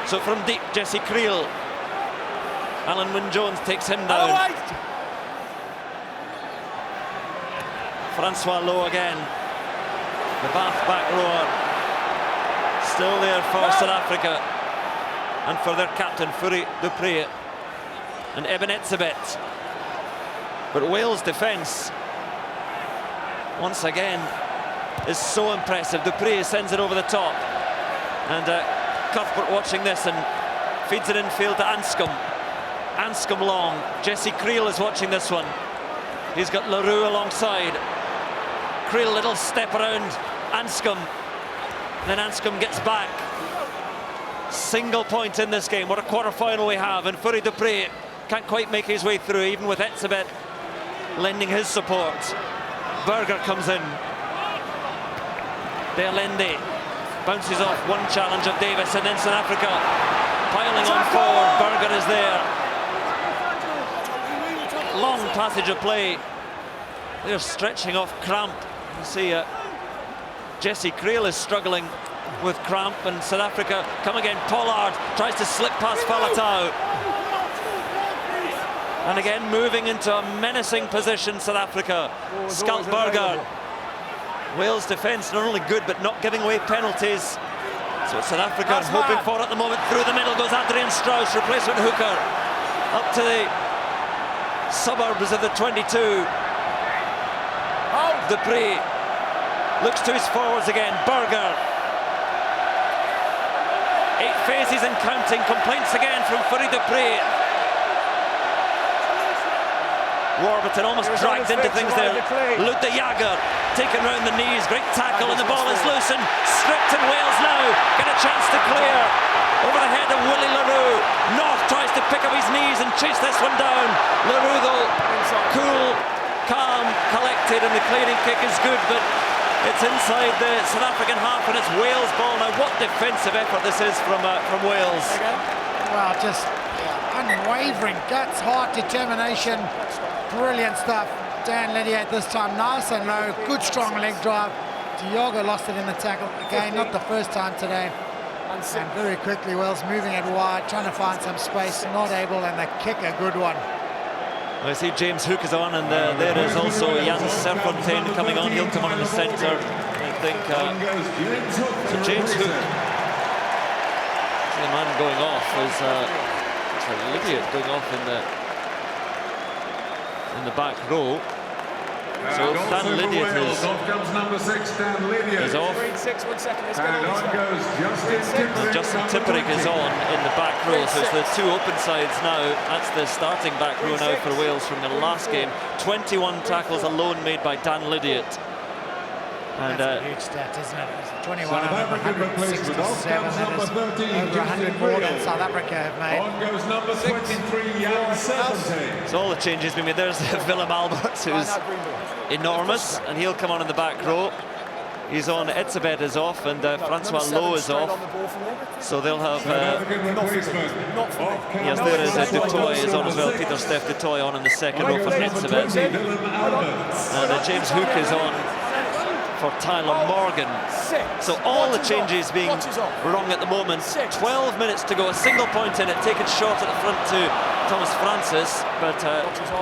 So from deep, Jesse Creel. Alan Wynne-Jones takes him down. Francois Lowe again. The Bath back rower. Still there for South Africa. And for their captain, Fourie Dupré and Eben Etzebeth. But Wales' defence, once again, is so impressive. Dupré sends it over the top. And Cuthbert watching this and feeds it infield to Anscombe. Anscombe long. Jesse Creel is watching this one. He's got LaRue alongside. Creel, little step around Anscombe. Then Anscombe gets back. Single point in this game. What a quarter-final we have. And Fourie Dupré can't quite make his way through, even with Etzebeth lending his support. Berger comes in. Dealende bounces off one challenge of Davis, and then South Africa piling on forward. Berger is there. Long passage of play. They're stretching off cramp. You see Jesse Creel is struggling with cramp, and South Africa come again. Pollard tries to slip past Faletau. And again moving into a menacing position, South Africa. Skalkberger. Wales' defence not only good but not giving away penalties. So South Africa hoping for at the moment. Through the middle goes Adrian Strauss, replacement hooker. Up to the suburbs of the 22. Dupré looks to his forwards again. Berger. 8 phases and counting. Complaints again from Fourie Dupré. Warburton almost dragged into things there. Lute Jager taken round the knees. Great tackle, and the ball is loose and stripped, and Wales now get a chance to clear. Over the head of Willie LaRue. North tries to pick up his knees and chase this one down. LaRue though, cool, calm, collected, and the clearing kick is good, but it's inside the South African half, and it's Wales' ball now. What defensive effort this is from Wales. Well, just unwavering guts, heart, determination. Brilliant stuff. Dan Lydiate this time, nice and low, good strong leg drive. Diogo lost it in the tackle again, not the first time today. And very quickly Wales moving it wide, trying to find some space, not able, and the kick a good one. I see James Hook is on, and there is also Jan Serfontein coming on. He'll come on in the centre, I think. So James Hook, the man going off was Lydiate going off in the back row. So Dan Lydiate is off. Justin Tipuric is on in the back row. So it's the two open sides now. That's the starting back row now for Wales from the last game. 21 tackles alone made by Dan Lydiate. And that's a huge stat, isn't it? 21 out of 167. That is over 100 more than South Africa have made. On goes number 23, Jan Serfontein. So all the changes we made. There's Willem Alberts, who's enormous, and he'll come on in the back row. He's on. Etzebeth is off, and Francois Lowe is off. So they'll have. Yes, there is Du Toit is on as well. Pieter-Steph Du Toit on in the second row for Etzebeth, and James Hook is on for Tyler Morgan. So all the changes being wrong at the moment. 12 minutes to go, a single point in it, taken short at the front to Thomas Francis, but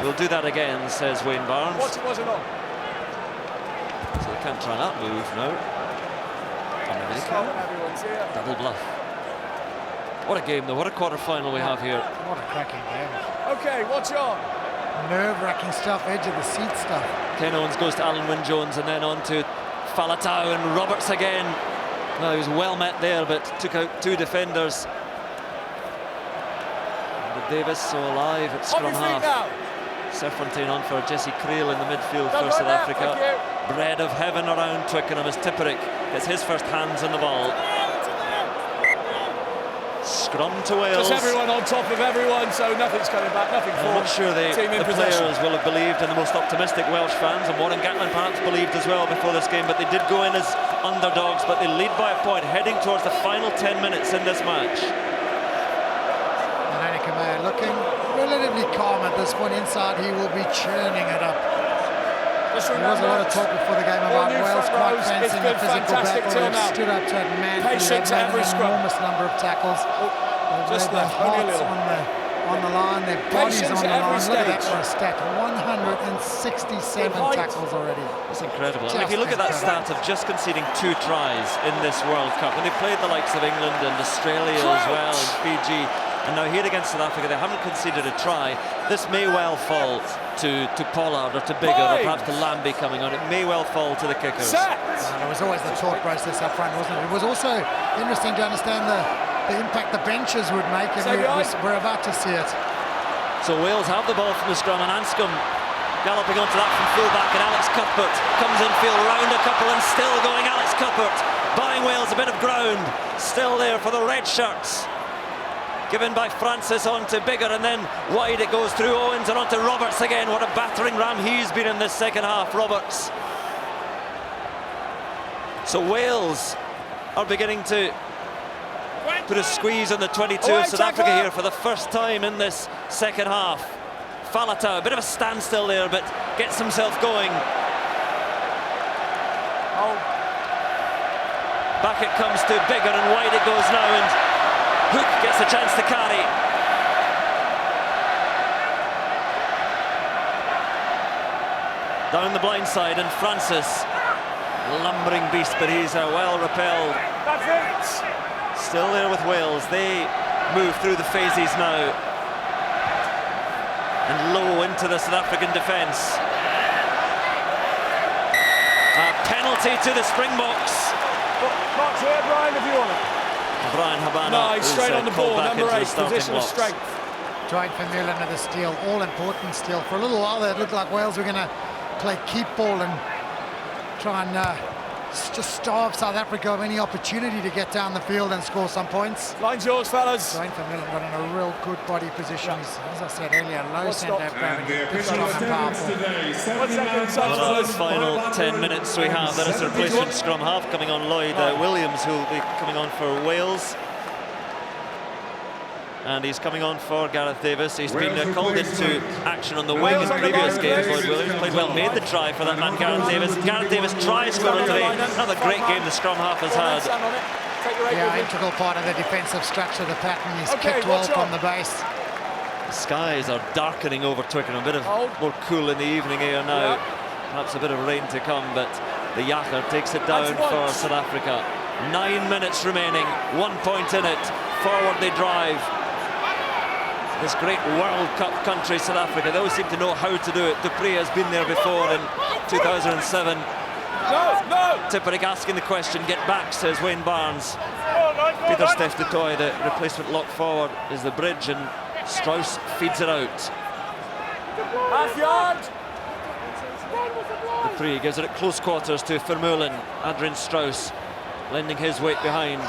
we'll do that again, says Wayne Barnes. So they can't try that move now. Double bluff. What a game though, what a quarter-final we have here. What a cracking game. Okay, watch on. Nerve-wracking stuff, edge of the seat stuff. Ken Owens goes to Alan Wynne-Jones, and then on to Faletau, and Roberts again. Well, he was well met there, but took out two defenders. And Davis so alive at scrum half. Serfontein on for Jesse Creel in the midfield for South Africa. Bread of heaven around Twickenham as Tipuric gets his first hands on the ball. Scrum to Wales. Just everyone on top of everyone, so nothing's coming back, nothing forward. I'm not sure the players will have believed, and the most optimistic Welsh fans, and Warren Gatland perhaps believed as well before this game, but they did go in as underdogs, but they lead by a point, heading towards the final 10 minutes in this match. And Annika Meyer looking relatively calm at this point. Inside, he will be churning it up. There was a lot of talk before the game about Wales quite fancying the physical battle. They've stood up to it manfully. They've made an enormous number of tackles. Just their left, only a hearts little. on the line, their bodies Patience on the at every line. Look at that stage. for a stat, 167 tackles already. It's incredible. And if Just you look at that incredible. stat of just conceding 2 tries in this World Cup, when they played the likes of England and Australia as well, and Fiji, and now here against South Africa, they haven't conceded a try. This may well fall to Pollard or to Biggar or perhaps to Lambie coming on. It may well fall to the kickers. There was always the thought process up front, wasn't it? It was also interesting to understand the impact the benches would make, and we're about to see it. So Wales have the ball from the scrum, and Anscombe galloping onto that from full-back, and Alex Cuthbert comes in field round a couple and still going. Alex Cuthbert buying Wales a bit of ground, still there for the red shirts. Given by Francis on to Biggar, and then wide it goes through Owens and on to Roberts again. What a battering ram he's been in this second half, Roberts. So Wales are beginning to put a squeeze on the 22 of South Africa here for the first time in this second half. Faletau, a bit of a standstill there, but gets himself going. Back it comes to Biggar, and wide it goes now, and Hook gets a chance to carry. Down the blind side, and Francis, lumbering beast, but he's well repelled. That's it. Still there with Wales. They move through the phases now. And low into the South African defence. A penalty to the Springboks. Box here, Brian, if you want it. Brian Habana. No, he's straight on the ball, number 8, position of blocks. strength. Dwayne Vermeulen with the steal, all-important steal. For a little while there, it looked like Wales were going to play keep ball and try and just starve South Africa of any opportunity to get down the field and score some points. Line's yours, fellas. Dwayne Vermeulen got in a real good body position. He's, as I said earlier, low centre of gravity, big, strong and powerful. 1 second, Well, the final 10 minutes we have. There is a replacement scrum half coming on, Lloyd Williams, who will be coming on for Wales. And he's coming on for Gareth Davis. He's been called into action on the wing in previous games. Lloyd Williams played well, made the try for that man, Gareth Davis. Gareth Davis try scorer today. Another great game the scrum half has had. Yeah, integral part of the defensive structure, the pattern. He's kicked well from the base. The skies are darkening over Twickenham. A bit of more cool in the evening here now. Perhaps a bit of rain to come, but the Yakker takes it down for South Africa. 9 minutes remaining, 1 point in it. Forward they drive. This great World Cup country, South Africa, they always seem to know how to do it. Dupree has been there before in 2007. No! Tipuric asking the question, get back, says Wayne Barnes. Peter Steph du Toit, the replacement lock forward, is the bridge, and Strauss feeds it out. Half yard! Dupree gives it at close quarters to Vermeulen. Adrian Strauss lending his weight behind.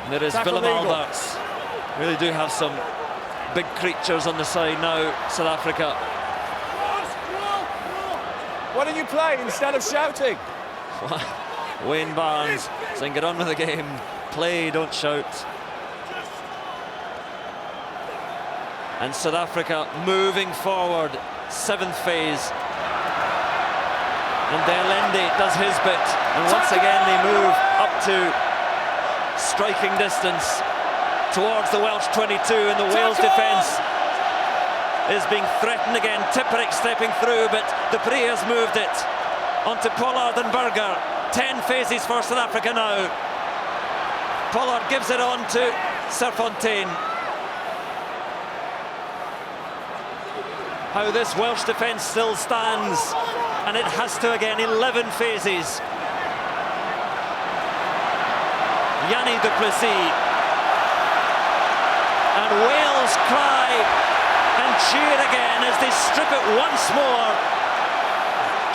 And there is Willem Alberts. Really do have some big creatures on the side now, South Africa. Why don't you play instead of shouting? Wayne Barnes saying get on with the game. Play, don't shout. And South Africa moving forward, 7th phase. And Delende does his bit. And once again they move up to striking distance towards the Welsh 22, and the Wales defence is being threatened again. Tipuric stepping through, but Dupree has moved it onto Pollard and Burger. 10 phases for South Africa now. Pollard gives it on to Serfontein. How this Welsh defence still stands, and it has to again. 11 phases. Yanni du Plessis. And Wales cry and cheer again as they strip it once more.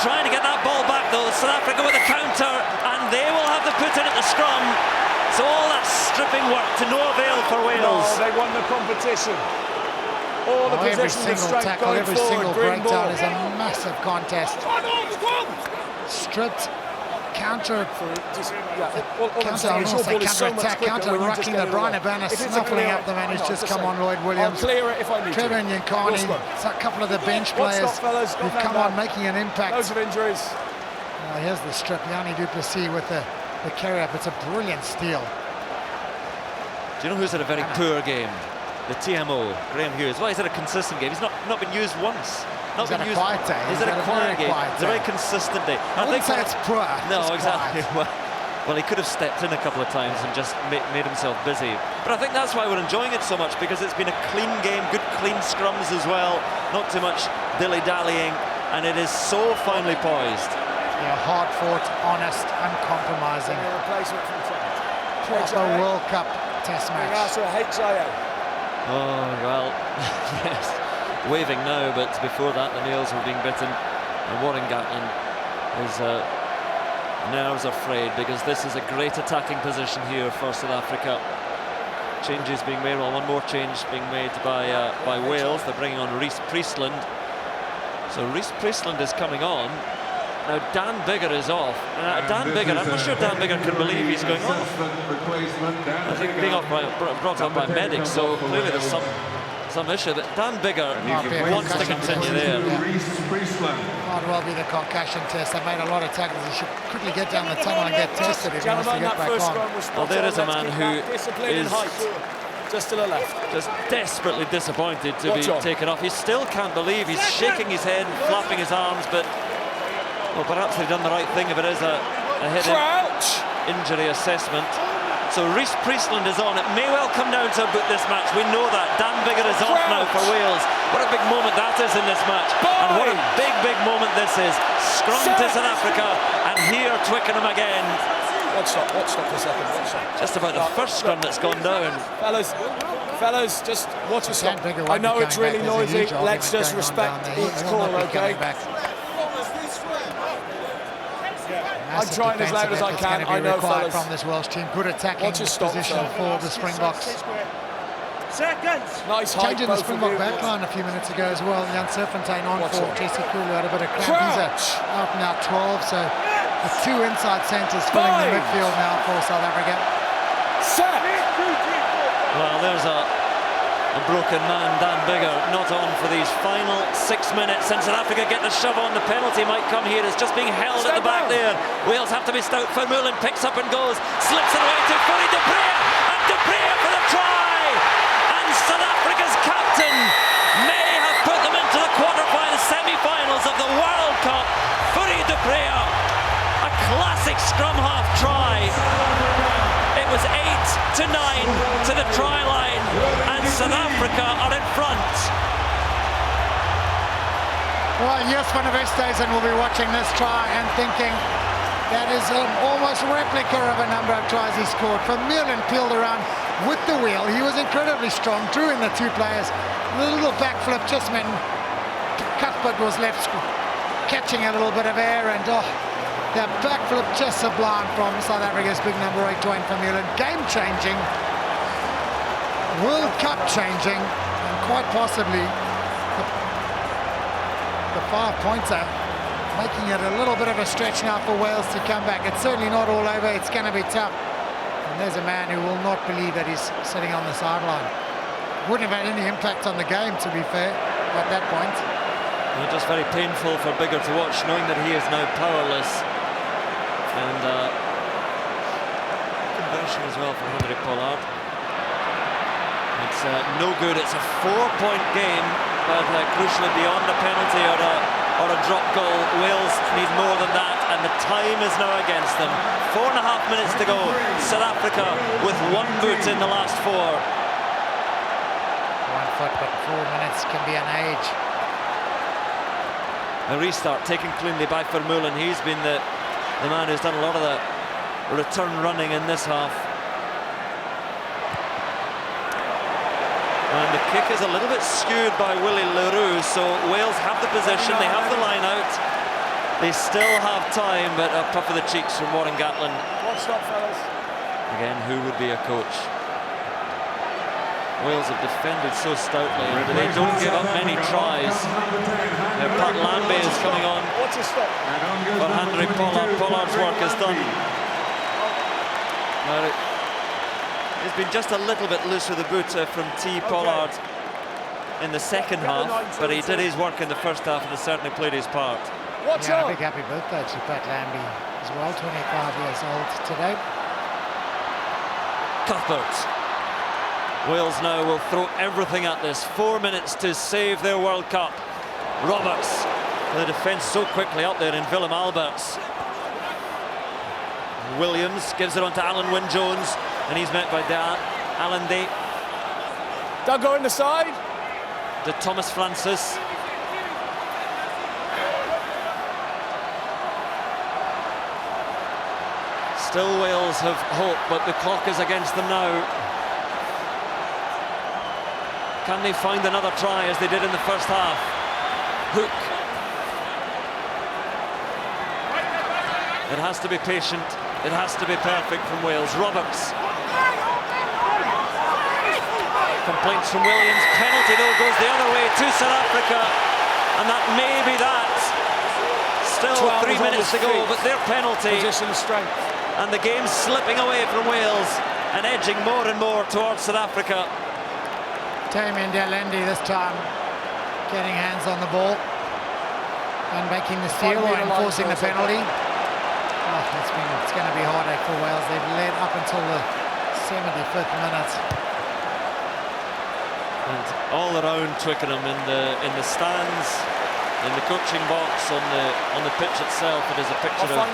Trying to get that ball back though. South Africa with a counter, and they will have the put in at the scrum. So all that stripping work to no avail for Wales. No, they won the competition. All the Every possession of single strength tackle, going every forward, single green breakdown ball. is a massive contest. Stripped, counter, counter-attack, counter-rucking the Brian Habana, snuffling up the man who's just come on, Lloyd Williams. I'll clear it if I need Trevor to. Nyankani, a couple of the bench players who've come on making an impact. Loads of injuries. Here's the strip, Yanni du Plessis with the carry-up. It's a brilliant steal. Do you know who's had a very poor game? The TMO, Graham Hughes. Well, he's had a consistent game. He's not been used once. He's had a quiet day. He's had a quiet game. It's a very consistent day. I wouldn't say it's poor. No, exactly. Well, he could have stepped in a couple of times and just made himself busy. But I think that's why we're enjoying it so much, because it's been a clean game, good clean scrums as well, not too much dilly-dallying, and it is so finely poised. Yeah, hard-fought, honest, uncompromising. Proper World Cup Test match. Oh, well, yes. Waving now, but before that the nails were being bitten, and Warren Gatlin is nerves are frayed, because this is a great attacking position here for South Africa. Changes being made. Well, one more change being made by Wales. They're bringing on Rhys Priestland. So Rhys Priestland is coming on. Now Dan Biggar is off. Dan Biggar, I'm not sure Dan Biggar can believe he's going off. I think being brought up by medics, so clearly there's some issue. But Dan Biggar wants to continue there. Might well be the concussion test. They made a lot of tackles. He should quickly get down the tunnel and get tested if he wants to get back on. Well, there is a man who is just to the left. Just desperately disappointed to be taken off. He still can't believe. He's shaking his head, flapping his arms, but well, perhaps they've done the right thing if it is a head injury assessment. So Rhys Priestland is on. It may well come down to a boot this match. We know that. Dan Biggar is off now for Wales. What a big moment that is in this match. And what a big, big moment this is. Scrum to South Africa, and here Twickenham again. Watch stop for a second. Just about the first scrum that's gone down. Fellas, just watch a stop. I know it's really noisy. Let's just respect each call, okay? I'm trying as loud as I can. I know, fellas. From this Welsh team, good attacking position for the Springboks. Nice height. Changing the Springbok backline a few minutes ago as well. Jan Serfontein on for Jesse Kulu had a bit of cramp. He's out now 12, so the two inside centres filling the midfield now for South Africa. Well, there's a broken man, Dan Biggar, not on for these final 6 minutes. And South Africa get the shove on. The penalty might come here. It's just being held at the back there. Wales have to be stout. Vermeulen picks up and goes, slips it away to Fourie du Preez, and du Preez for the try. And South Africa's captain may have put them into the quarterfinals, semi-finals of the World Cup. Fourie du Preez, a classic scrum half try. It was 8-9 to the try line, and South Africa are in front. Well, Jos van der Westhuizen will be watching this try and thinking that is an almost replica of a number of tries he scored. Vermeulen peeled around with the wheel. He was incredibly strong, drew in the two players. The little backflip just meant Cuthbert was left catching a little bit of air, and that backflip just sublime from South Africa's big number 8, Dwayne Vermeulen. Game-changing, World Cup-changing, and quite possibly the 5-pointer, making it a little bit of a stretch now for Wales to come back. It's certainly not all over. It's going to be tough. And there's a man who will not believe that he's sitting on the sideline. Wouldn't have had any impact on the game, to be fair, at that point. Well, just very painful for Biggar to watch, knowing that he is now powerless. And conversion as well for Henry Pollard. It's no good. It's a 4-point game, but crucially beyond a penalty or a drop goal, Wales need more than that, and the time is now against them. 4.5 minutes to go. South Africa with one boot in the last 4. 1 foot, but 4 minutes can be an age. A restart taken cleanly by Vermeulen. He's been the man who's done a lot of the return running in this half. And the kick is a little bit skewed by Willie Leroux, so Wales have the position, they have the line out. They still have time, but a puff of the cheeks from Warren Gatlin. Again, who would be a coach? Wales have defended so stoutly, but they don't give up many tries. Now Pat Lambie is coming on for Henry Pollard. Pollard's work is done. Now, he's been just a little bit loose with the boot from T. Pollard in the second half, but he did his work in the first half and has certainly played his part. Yeah, a big happy birthday to Pat Lambie as well, 25 years old today. Cuthbert Wales now will throw everything at this. 4 minutes to save their World Cup. Roberts, the defence so quickly up there in Willem Alberts. Williams gives it on to Alan Wynne-Jones, and he's met by Alan Day. Duggo in the side. To Thomas Francis. Still Wales have hope, but the clock is against them now. Can they find another try as they did in the first half? Hook. It has to be patient. It has to be perfect from Wales. Roberts. Complaints from Williams. Penalty though goes the other way to South Africa, and that may be that. Still 3 minutes to go, but their penalty. Position strength. And the game's slipping away from Wales and edging more and more towards South Africa. Damien Delende this time getting hands on the ball and making the steal or enforcing the penalty. Oh, it's going to be heartache for Wales. They've led up until the 75th minute. And all around Twickenham in the stands, in the coaching box, on the pitch itself, it is a picture of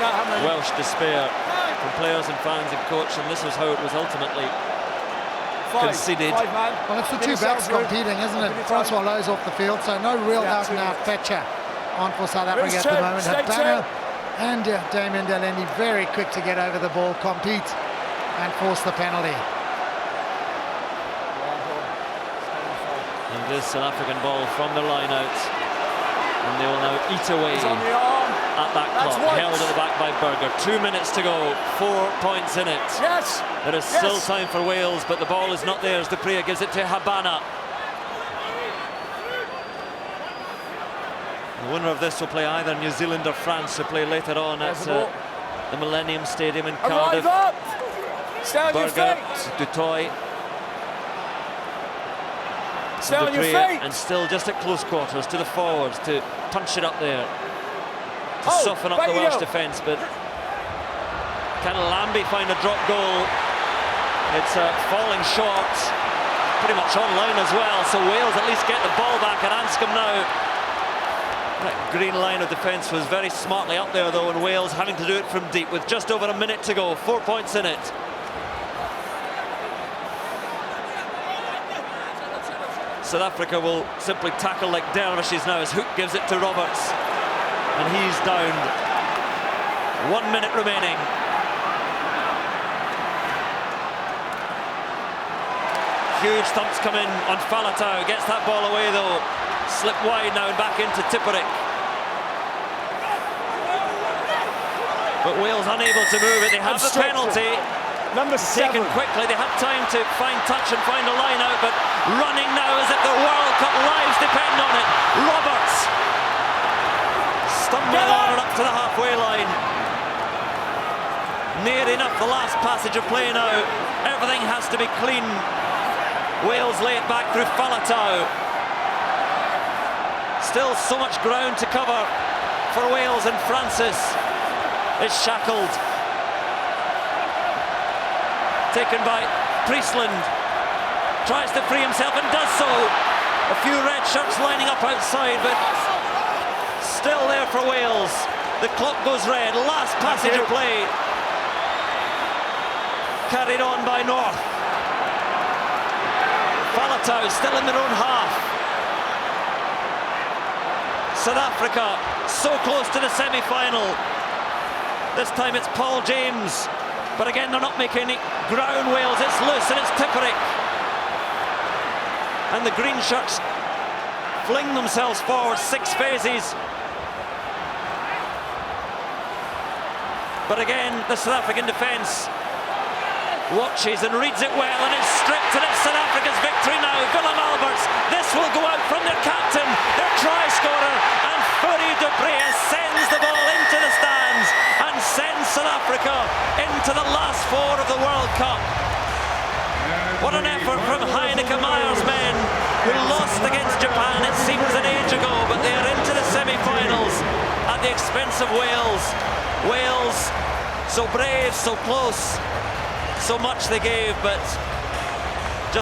Welsh despair from players and fans and coach, and this was how it was ultimately conceded. Well, it's the two backs competing, isn't it? Francois Louw's off the field, so no real out-and-out fetcher on for South Africa at the moment. Habana and Damien Delende very quick to get over the ball, compete and force the penalty. And this South African ball from the line out, and they will now eat away at that clock, held at the back by Berger. 2 minutes to go, 4 points in it. Yes. There is still time for Wales, but the ball is not theirs. De Pree gives it to Habana. The winner of this will play either New Zealand or France, who play later on at the Millennium Stadium in Cardiff. Berger, du Toit. De Pree, and still just at close quarters to the forwards to punch it up there, to soften up the Welsh defence. But can Lambie find a drop goal? It's falling short, pretty much on line as well, so Wales at least get the ball back, and Anscombe now. That green line of defence was very smartly up there though, and Wales having to do it from deep with just over a minute to go, 4 points in it. South Africa will simply tackle like dervishes now as Hook gives it to Roberts, and he's down. 1 minute remaining. Huge thumps come in on Faletau, gets that ball away though. Slip wide now and back into Tipuric. But Wales unable to move it. They have the penalty. Number 7. Taken quickly, they had time to find touch and find a line out, but running now as if the World Cup lives depend on it. Roberts stumbling on and up to the halfway line. Near enough the last passage of play now. Everything has to be clean. Wales lay it back through Faletau. Still so much ground to cover for Wales, and Francis is shackled. Taken by Priestland, tries to free himself and does so. A few red shirts lining up outside, but still there for Wales. The clock goes red, last passage of play. Carried on by North. Faletau still in their own half. South Africa so close to the semi-final. This time it's Paul James. But again, they're not making any ground. Wales, it's loose, and it's Tipuric. And the green shirts fling themselves forward 6 phases. But again, the South African defence watches and reads it well, and it's stripped, and it's South Africa's victory now. Willem Alberts, this will go out from their captain, their try scorer, and Fourie du Preez sends the ball into the stands and sends South Africa into the last 4 of the World Cup. What an effort from Heineke Meyer's men, who lost against Japan, it seems an age ago, but they are into the semi-finals at the expense of Wales. Wales, so brave, so close, so much they gave, but